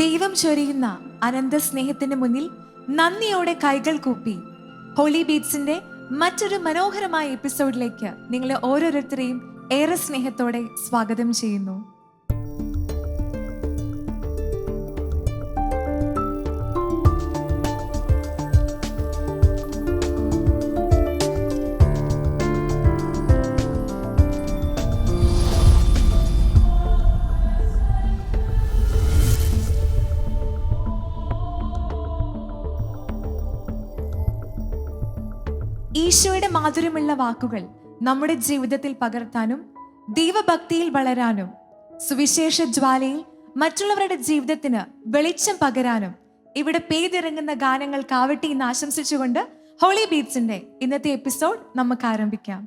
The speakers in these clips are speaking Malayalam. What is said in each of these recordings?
ദൈവം ചൊരിയുന്ന അനന്ത സ്നേഹത്തിന് മുന്നിൽ നന്ദിയോടെ കൈകൾ കൂപ്പി ഹോളി ബീറ്റ്സിന്റെ മറ്റൊരു മനോഹരമായ എപ്പിസോഡിലേക്ക് നിങ്ങളെ ഓരോരുത്തരെയും ഏറെ സ്നേഹത്തോടെ സ്വാഗതം ചെയ്യുന്നു. ഈശോയുടെ മാധുര്യമുള്ള വാക്കുകൾ നമ്മുടെ ജീവിതത്തിൽ പകർത്താനും ദൈവഭക്തിയിൽ വളരാനും സുവിശേഷ ജ്വാലയിൽ മറ്റുള്ളവരുടെ ജീവിതത്തിന് വെളിച്ചം പകരാനും ഇവിടെ പെയ്തിറങ്ങുന്ന ഗാനങ്ങൾക്കാവട്ടെ എന്ന് ആശംസിച്ചുകൊണ്ട് ഹോളി ബീറ്റ്സിന്റെ ഇന്നത്തെ എപ്പിസോഡ് നമുക്ക് ആരംഭിക്കാം.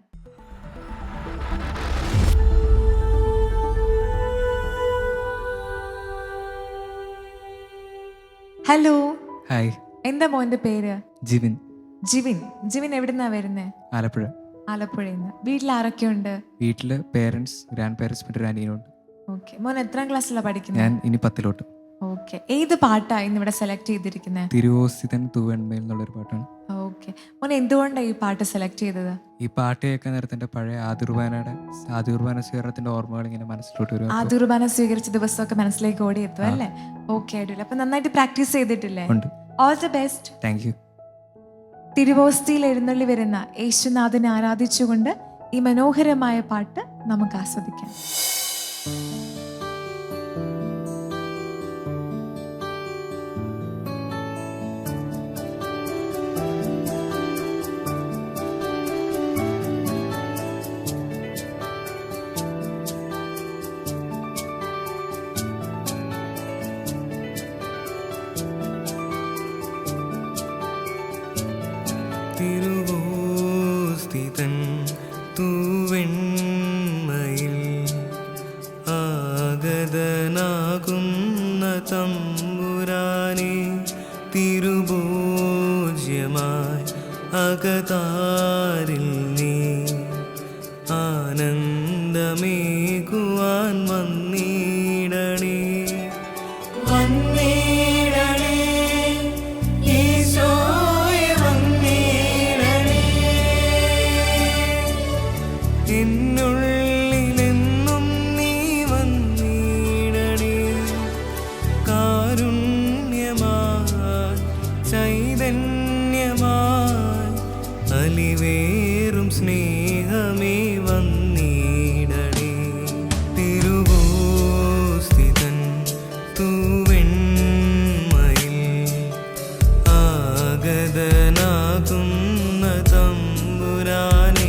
Hello, hi. എന്താ മോന്റെ പേര്? ജിവിൻ. ജിവിൻ എവിടുന്നാ വരുന്നേ? ആലപ്പുഴ. ആലപ്പുഴയിൽ നിന്ന്. വീട്ടിൽ ആരൊക്കെയുണ്ട്? വീട്ടില് പേരൻസ്, ഗ്രാൻഡ് പേരൻസ്, പിന്നെ ഒരു അനിയനുണ്ട്. ഓക്കെ. മോൻ എത്രാം ക്ലാസ്സിലാണ് പഠിക്കുന്നത്? ഞാൻ ഇനി 10th. ഓക്കെ. ഏത് പാട്ടാ ഇന്ന് ഇവിടെ സെലക്ട് ചെയ്തിരിക്കുന്നത്? തിരുവോസ്തിതൻ തൂവെണ്മയിൽ എന്നുള്ളൊരു പാട്ടാണ്. ഓക്കെ. മോൻ എന്തുകൊണ്ടാണ് ഈ പാട്ട് സെലക്ട് ചെയ്തത്? ഈ പാട്ട് കേൾക്കാൻ നേരത്തെ എൻ്റെ പഴയ ആദിർവാന സ്വീകരണത്തിന്റെ ഓർമ്മകൾ ഇങ്ങനെ മനസ്സിലോട്ട് വരും. ആദിർവാന സ്വീകരിച്ച ദിവസമൊക്കെ മനസ്സിലേക്ക് ഓടിയെത്തും അല്ലേ? ഓക്കെ, ആയിട്ടില്ല. അപ്പൊ നന്നായിട്ട് പ്രാക്ടീസ് ചെയ്തിട്ടില്ലേ? All the best. Thank you. തിരുവോസ്തിയിൽ എഴുന്നള്ളി വരുന്ന യേശുനാഥനെ ആരാധിച്ചുകൊണ്ട് ഈ മനോഹരമായ പാട്ട് നമുക്ക് ആസ്വദിക്കാം. തിരുവോസ്തിതൻ തൂവെണ്മയിൽ ആഗതനാകുന്ന തമ്പുരാനെ തിരുഭോജ്യമായി അകതാരിൽ നീ ആനന്ദമേകുവാൻ വന്നിടണേ എന്നുള്ളിലെന്നും നീ വന്നിടണേ കാരുണ്യമായി ചൈതന്യമായി അലിവേറും സ്നേഹമേ വന്നിടണേ തിരുവോസ്തിതൻ തൂവെണ്മയിൽ ആഗതനാകുന്ന തമ്പുരാനെ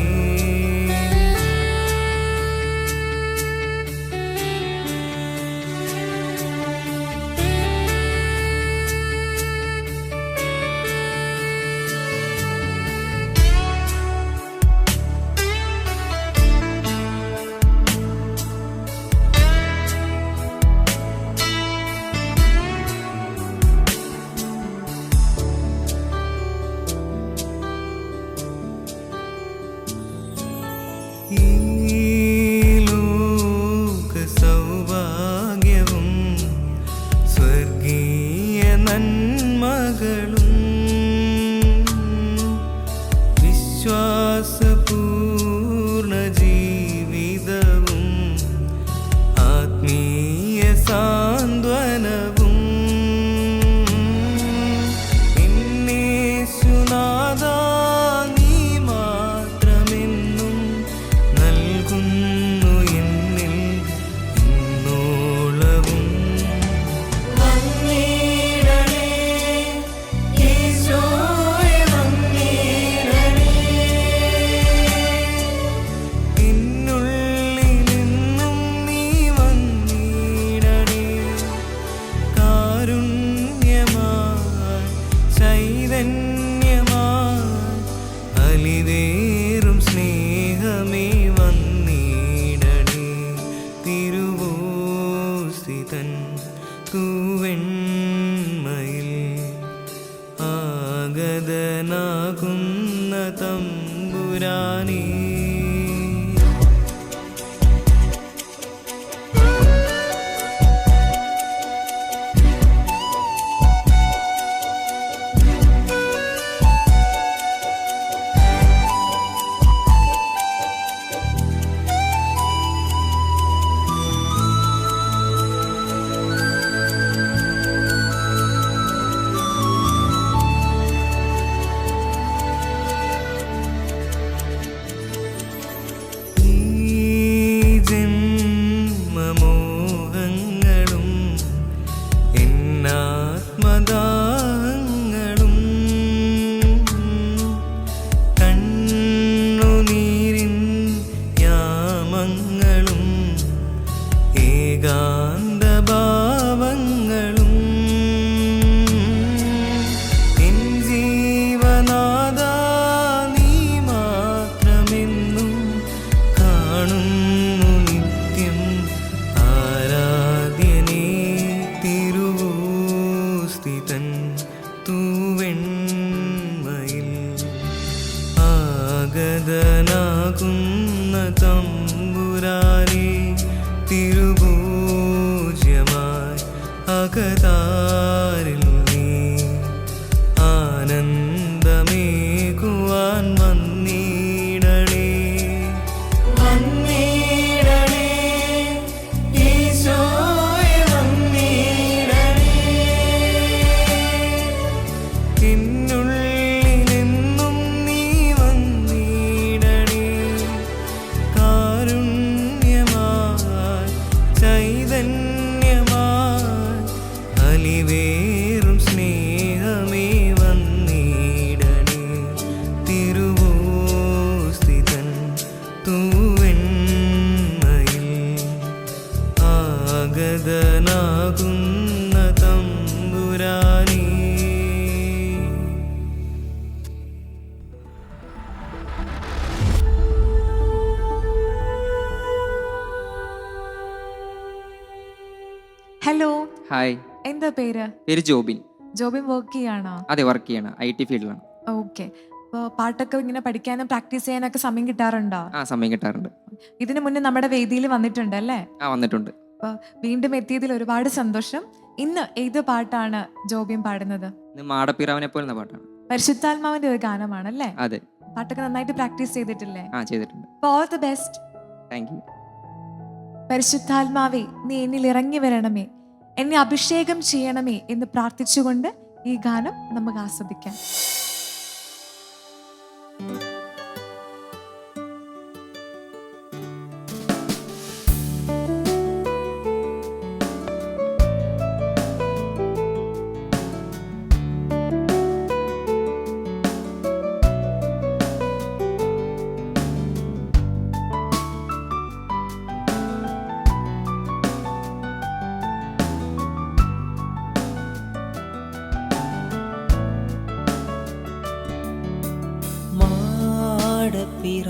സൗഭാഗ്യവും സ്വർഗീയ നന്മകളും വിശ്വാസപൂർണ ജീവിതവും ആത്മീയ സാന്ത്വനവും എന്നേശുനാഥ നീ മാത്രമെന്നും നൽകുന്നു എന്നിൽ ഇന്നോളവും വന്നിടണേ ഈശോയെ വന്നിടണേ എന്നുള്ളിലെന്നും നീ വന്നിടണേ കാരുണ്യമായി ചൈതന്യമായി അലിവേറും സ്നേഹമേ വന്നിടണേ തിരുവോസ്തിതൻ തൂവെണ്മയിൽ ആഗതനാകുന്ന തമ്പുരാനേ സ്ഥിതൻ തൂവെണ്മയിൽ ആഗതനാകുന്ന തമ്പുരാനെ തിരുപൂജ്യമായി അകതാരിൽ നീ ആനന്ദമേകുവാൻ വന്നിടണേ വന്നിടണേ ഈശോയെ വന്നിടണേ എന്നുള്ളിലെന്നും നീ വന്നിടണേ കാരുണ്യമായി ചൈതന്യമായി അലിവേറും സ്നേഹമേ വന്നിടണേ തിരുവോസ്തിതൻ തൂവെണ്മയിൽ ആഗതനാകുന്ന തമ്പുരാനേ. ഹലോ, ഹായ്, എന്താ പേര്? പേര് ജോബിൻ. ജോബിൻ വർക്ക് ചെയ്യാണോ? അതെ, വർക്ക് ചെയ്യണം, IT ഫീൽഡിലാണ്. ഓക്കെ. അപ്പോൾ പാട്ടൊക്കെ ഇങ്ങനെ പഠിക്കാനും പ്രാക്ടീസ് ചെയ്യാനൊക്കെ സമയം കിട്ടാറുണ്ടോ? സമയം കിട്ടാറുണ്ട്. ഇതിനു മുന്നേ നമ്മുടെ വേദിയിൽ വന്നിട്ടുണ്ട് അല്ലേ? വന്നിട്ടുണ്ട്. അപ്പോൾ വീണ്ടും എത്തിയതിൽ ഒരുപാട് സന്തോഷം. ഇന്ന് ഏത് പാട്ടാണ് ജോബിൻ പാടുന്നത്? ഇന്ന് മാടപ്പിറാവിനെ പോലെന്ന പാട്ടാണ്. പരിശുദ്ധാത്മാവിന്റെ ഒരു ഗാനമാണല്ലേ? അതെ. പാട്ടൊക്കെ നന്നായിട്ട് പ്രാക്ടീസ് ചെയ്തിട്ടില്ലേ? ചെയ്തിട്ടുണ്ട്. All the best. Thank U. പരിശുദ്ധാത്മാവേ, നീ എന്നിൽ ഇറങ്ങി വരണമേ, എന്നെ അഭിഷേകം ചെയ്യണമേ എന്ന് പ്രാർത്ഥിച്ചുകൊണ്ട് ഈ ഗാനം നമുക്ക് ആസ്വദിക്കാം.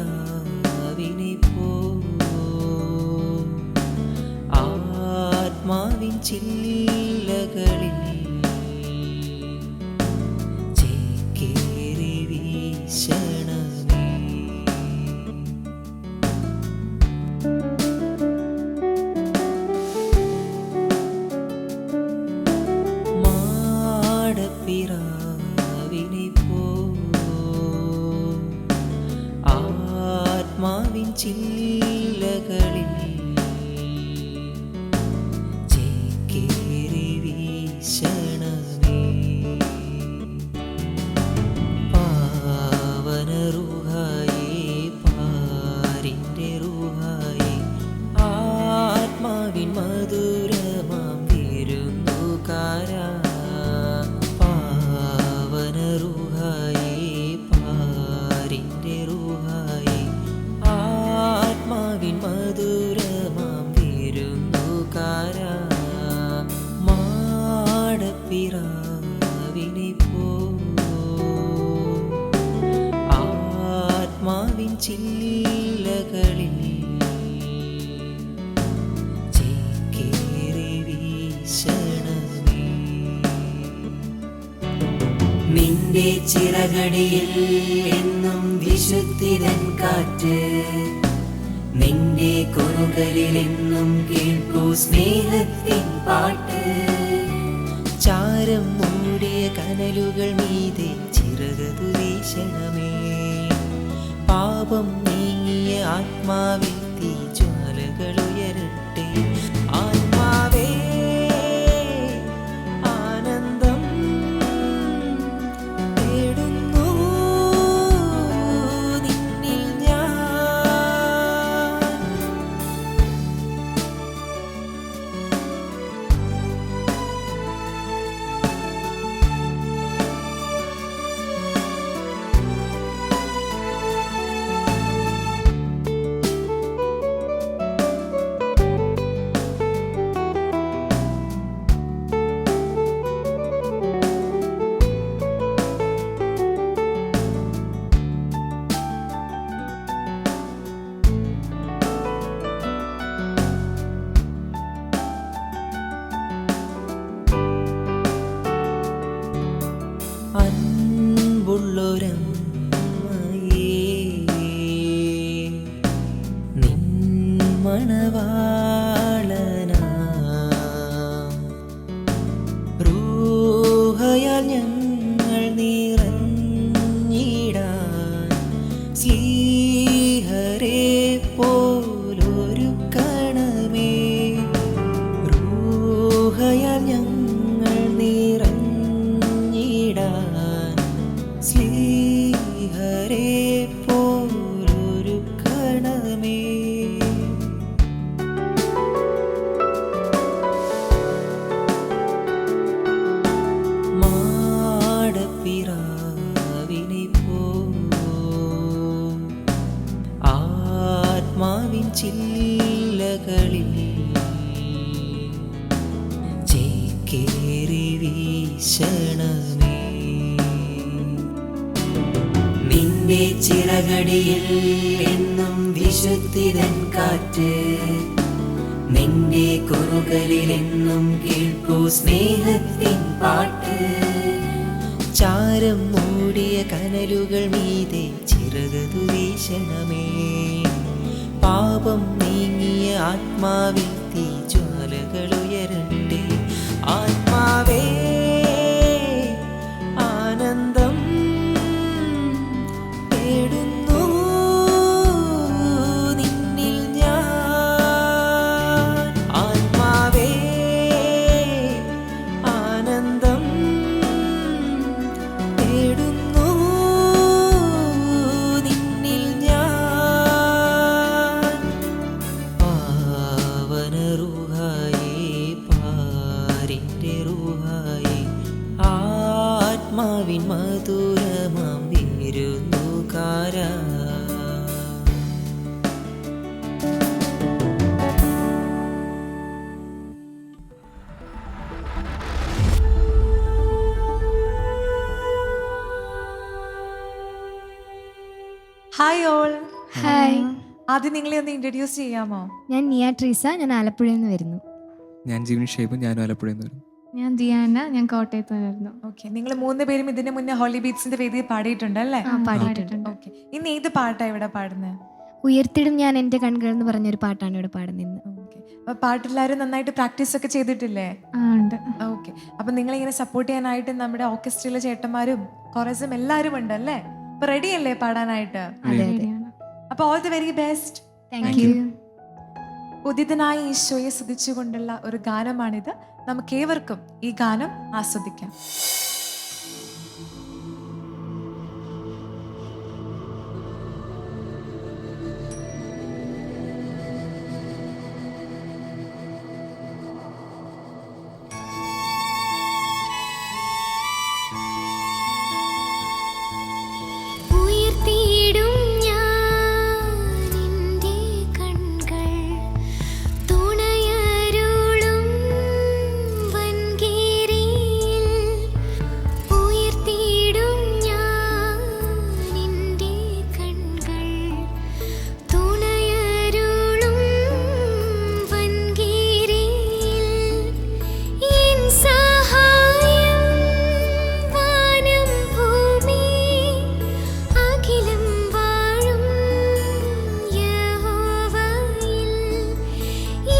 മാടപ്പിറാവിനെ പോ ആത്മാവിൻ ചില്ലകളിൽ ചേക്കേറി വീശണമേ. മാടപ്പിറാവിനെ പോ ആത്മാവിൻ ചില്ലകളിൽ ചേക്കേറി വീശണമേ. പാവന റൂഹായേ, പാരിൻ്റെ റൂഹായേ, ആത്മാവിൻ മധുരമാം വിരുന്നുകാരാ. പാവന റൂഹായേ, പാരിൻ്റെ റൂഹായേ, ആത്മാവിൻ മധുരമാം വിരുന്നുകാരാ. മാടപ്പിറാവിനെ പോ ആത്മാവിൻ ചില്ലകളിൽ ചേക്കേറി വീശണമേ. നിന്റെ ചിറകടിയിൽ എന്നും വിശുദ്ധിതൻ കാറ്റ്, നിന്റെ കുറുകലിൽ എന്നും കേൾക്കൂ സ്നേഹത്തിൻ പാട്ട്. ചാരം മൂടിയ കനലുകൾ മീതെ ചിറകതു വീശണമേ. പാപം നീങ്ങിയ ആത്മാവിൽ തീജ്വാലകൾ ഉയരട്ടെ. ആത്മാവേ ആനന്ദം തേടുന്നു നിന്നിൽ ഞാൻ. വീശണമേ. നിന്റെ ചിറകടിയിൽ എന്നും വിശുദ്ധിതൻ കാറ്റ്, നിന്റെ കുറുകലിലെന്നും കേൾപ്പൂ സ്നേഹത്തിൻ പാട്ട്. ചാരം മൂടിയ കനലുകൾ മീതെ ചിറകതു വീശണമേ. പാപം നീങ്ങിയ ആത്മാവിൽ തീജ്വാലകൾ ഉയരണ്ടേ. ആത്മാവേ ആനന്ദം തേടുന്നു നിന്നിൽ ഞാൻ. ആത്മാവേ ആനന്ദം തേടുന്നു നിന്നിൽ ഞാൻ. പാവന റൂഹായേ പാരിന്റെ റൂഹായേ, ആത്മാവിൻ മധുരമാം വിരുന്നുകാരാ. Hi all. ഹായ്, ആദ്യം നിങ്ങളെ ഒന്ന് ഇൻട്രൊഡ്യൂസ് ചെയ്യാമോ? ഞാൻ നിയ ട്രീസ, ഞാൻ ആലപ്പുഴയിൽ നിന്ന് വരുന്നു. ഞാൻ ജീവൻ ഷേബും, ഞാനും ആലപ്പുഴയിൽ നിന്ന് വരും. ഞാൻ ദിയാന, ഞാൻ കോട്ടയത്ത് വരുന്നു. ഓക്കെ, നിങ്ങൾ 3 പേരും ഇതിന് മുന്നേ ഹോളി ബീറ്റ്സിന്റെ വേദിയിൽ പാടിയിട്ടുണ്ട് അല്ലേ? പാടിയിട്ടുണ്ട്. ഓക്കെ, ഇന്ന് ഏത് പാട്ടാ ഇവിടെ പാടുന്നത്? ഉയർത്തിടും ഞാൻ എൻ്റെ കൺകൾ എന്ന് പറഞ്ഞൊരു പാട്ടാണ് ഇവിടെ പാടുന്നത് ഇന്ന്. ഓക്കെ, അപ്പൊ പാട്ടെല്ലാവരും നന്നായിട്ട് പ്രാക്ടീസ് ഒക്കെ ചെയ്തിട്ടില്ലേ? ഉണ്ട്. ഓക്കെ, അപ്പൊ നിങ്ങളിങ്ങനെ സപ്പോർട്ട് ചെയ്യാനായിട്ട് നമ്മുടെ ഓർക്കസ്ട്രയിലെ ചേട്ടന്മാരും കൊറസും എല്ലാവരും ഉണ്ട് അല്ലേ? അപ്പൊ റെഡി അല്ലേ പാടാനായിട്ട്? അതെ അതെ, ശരിയാണ്. അപ്പൊ all the very best. Thank you. ഉദിതനായ ഈശോയെ സ്തുതിച്ചുകൊണ്ടുള്ള ഒരു ഗാനമാണിത്. നമുക്കേവർക്കും ഈ ഗാനം ആസ്വദിക്കാം. ഉയർത്തിയിടും ഞാൻ നിന്റെ കൺകൾ, തുണയരുളും വൻകീരിയിൽ. ഉയർത്തിയിടും ഞാൻ നിന്റെ കൺകൾ, തുണയരുളും വൻകീരിയിൽ. എൻ സഹായം വാനം ഭൂമി അഖിലം വാഴും യഹോവയിൽ.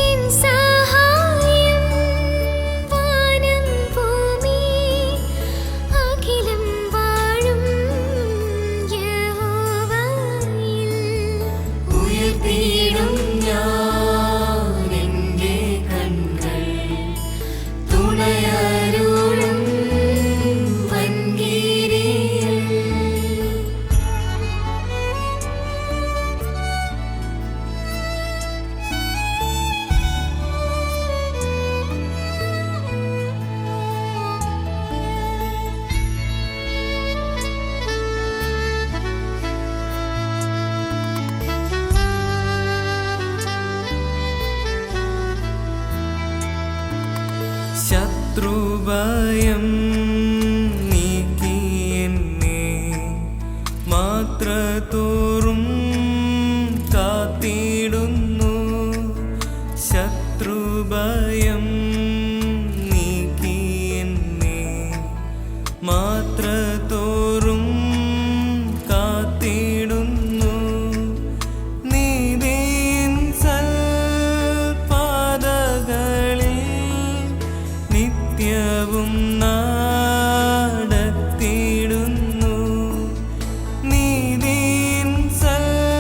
എൻ സഹായം വാനം ഭൂമി അഖിലം വാഴും യഹോവയിൽ. ഉയർത്തിയിടും ഞാൻ എൻ്റെ കൺകൾ, തുണയരുളും വൻകീരിയിൽ. ശത്രുഭയം നീക്കി എന്നെ മാത്രത്തോറും കാത്തിടുന്നു. ശത്രുഭയം നീക്കി എന്നെ മാത്രത്തോറും കാത്തിടുന്നു. നീതിയിൻ സൽപാതകളിൽ നിത്യവും നടത്തിയിടുന്നു. നീതിയിൻ സൽപാതകളിൽ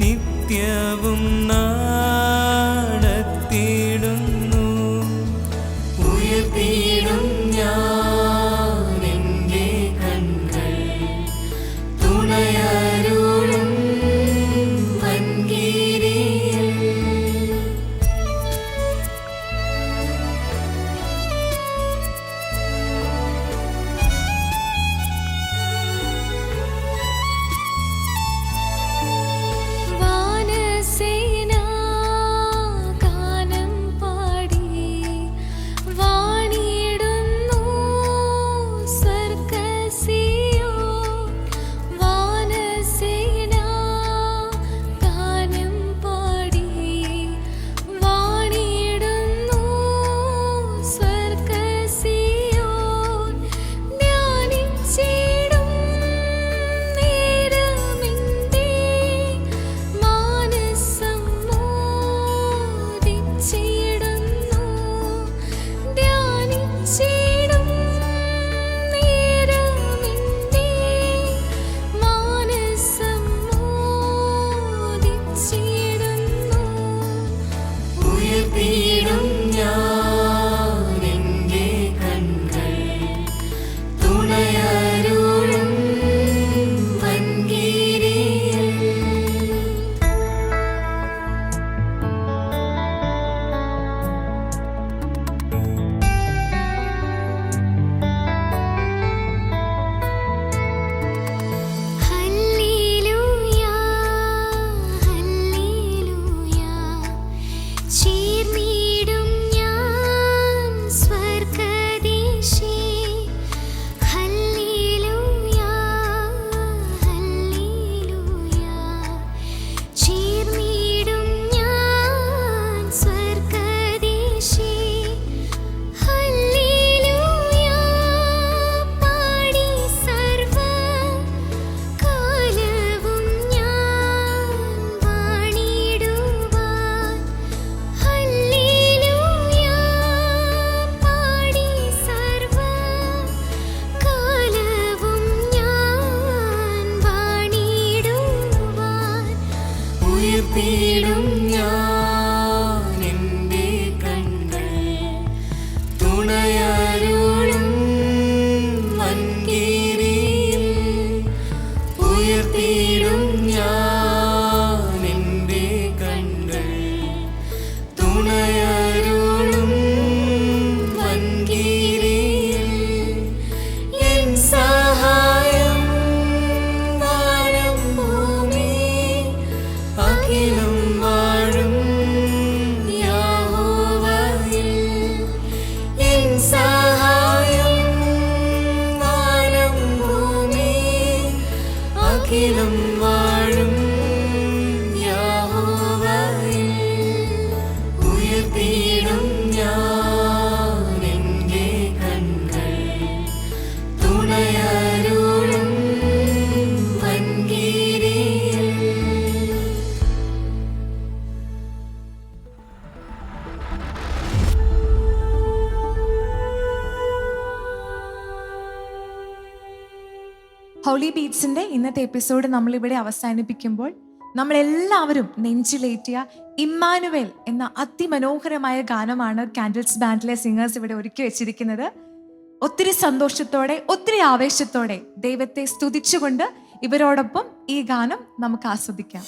നിത്യവും നടത്തിയിടുന്നു. ഉയർത്തിയിടും ഞാൻ എൻ്റെ കൺകൾ, തുണയരുളും വൻകീരിയിൽ. ചേർന്നിടും ഞാൻ സ്വർഗദേശേ. Hallelujah hallelujah. ചേർന്നിടും ഞാൻ സ്വർഗദേശേ. ഹല്ലേലൂയ പാടി സർവ്വകാലവും ഞാൻ വാണിടുവാൻ. ഹല്ലേലൂയ പാടി സർവ്വകാലവും ഞാൻ വാണിടുവാൻ. ഉയർത്തിയിടും ഞാൻ എൻ്റെ കണ്ണുകൾ തുണയരുളും വൻകീരിയിൽ. ഉയർത്തിയിടും ഞാൻ എൻ്റെ കണ്ണുകൾ തുണയരുളും വൻകീരിയിൽ. എൻ സഹായം വാനം ഭൂമി അഖിലം വാഴും യഹോവയിൽ. എൻ സഹായം വാനം ഭൂമി അഖിലം വാഴും യഹോവയിൽ. ഉയർത്തിയിടും ഞാൻ എൻ്റെ കണ്ണുകൾ തുണയരുളും വൻകീരിയിൽ. ഹോളി ബീറ്റ്സിന്റെ ഇന്നത്തെ എപ്പിസോഡ് നമ്മളിവിടെ അവസാനിപ്പിക്കുമ്പോൾ നമ്മളെല്ലാവരും നെഞ്ചിലേറ്റിയ ഇമ്മാനുവേൽ എന്ന അതിമനോഹരമായ ഗാനമാണ് കാൻഡിൽസ് ബാൻഡിലെ സിംഗേഴ്സ് ഇവിടെ ഒരുക്കി വെച്ചിരിക്കുന്നത്. ഒത്തിരി സന്തോഷത്തോടെ ഒത്തിരി ആവേശത്തോടെ ദൈവത്തെ സ്തുതിച്ചുകൊണ്ട് ഇവരോടൊപ്പം ഈ ഗാനം നമുക്ക് ആസ്വദിക്കാം.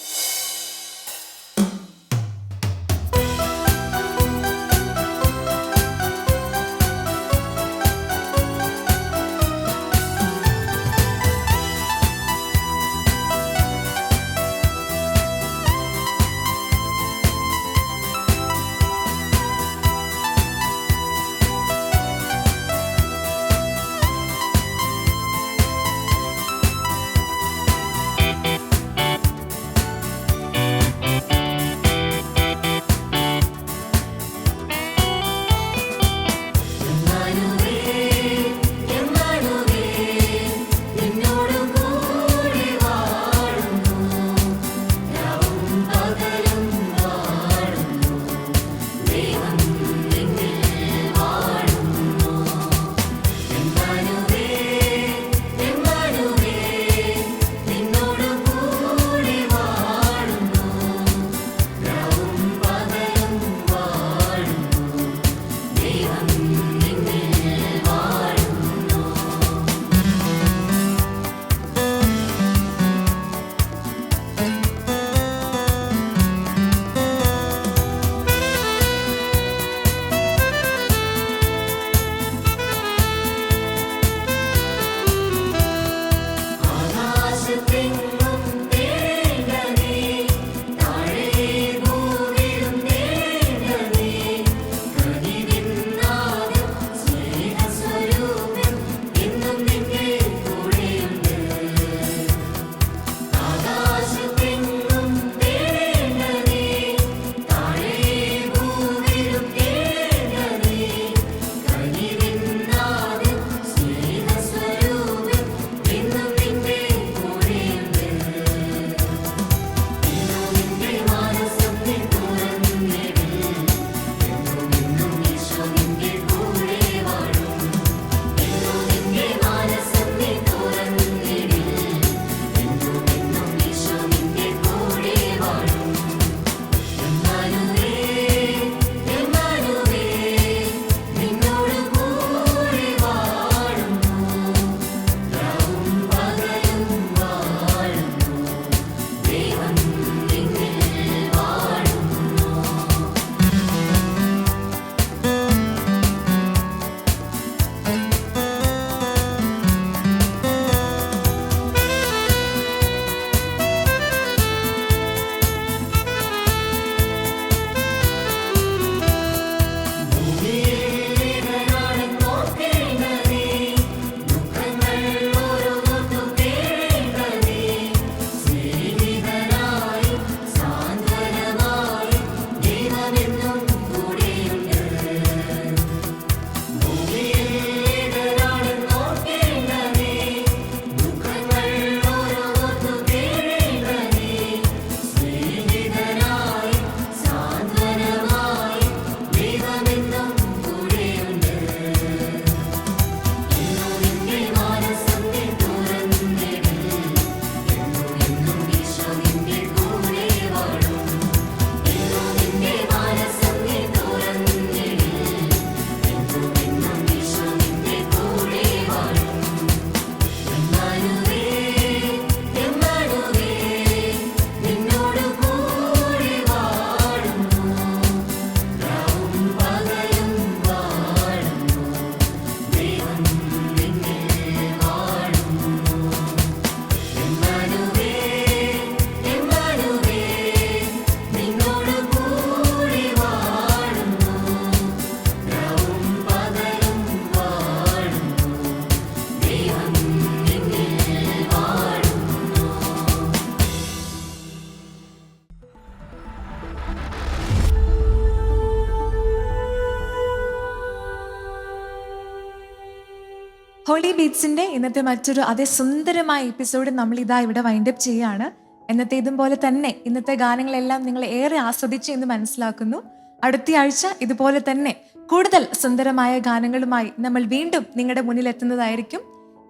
ഹോളി ബീറ്റ്സിന്റെ ഇന്നത്തെ മറ്റൊരു അതിസുന്ദരമായ എപ്പിസോഡ് നമ്മൾ ഇതാ ഇവിടെ വൈൻഡപ്പ് ചെയ്യാണ്. എന്നത്തേതും പോലെ തന്നെ ഇന്നത്തെ ഗാനങ്ങളെല്ലാം നിങ്ങൾ ഏറെ ആസ്വദിച്ചു എന്ന് മനസ്സിലാക്കുന്നു. അടുത്ത ആഴ്ച ഇതുപോലെ തന്നെ കൂടുതൽ സുന്ദരമായ ഗാനങ്ങളുമായി നമ്മൾ വീണ്ടും നിങ്ങളുടെ മുന്നിൽ എത്തുന്നതായിരിക്കും.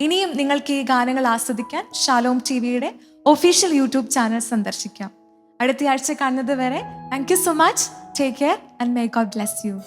ഇനിയും നിങ്ങൾക്ക് ഈ ഗാനങ്ങൾ ആസ്വദിക്കാൻ ഷാലോം ടിവിയുടെ ഒഫീഷ്യൽ യൂട്യൂബ് ചാനൽ സന്ദർശിക്കാം. അടുത്ത ആഴ്ച കാണുന്നത് വരെ thank you so much. Take care and may God bless you.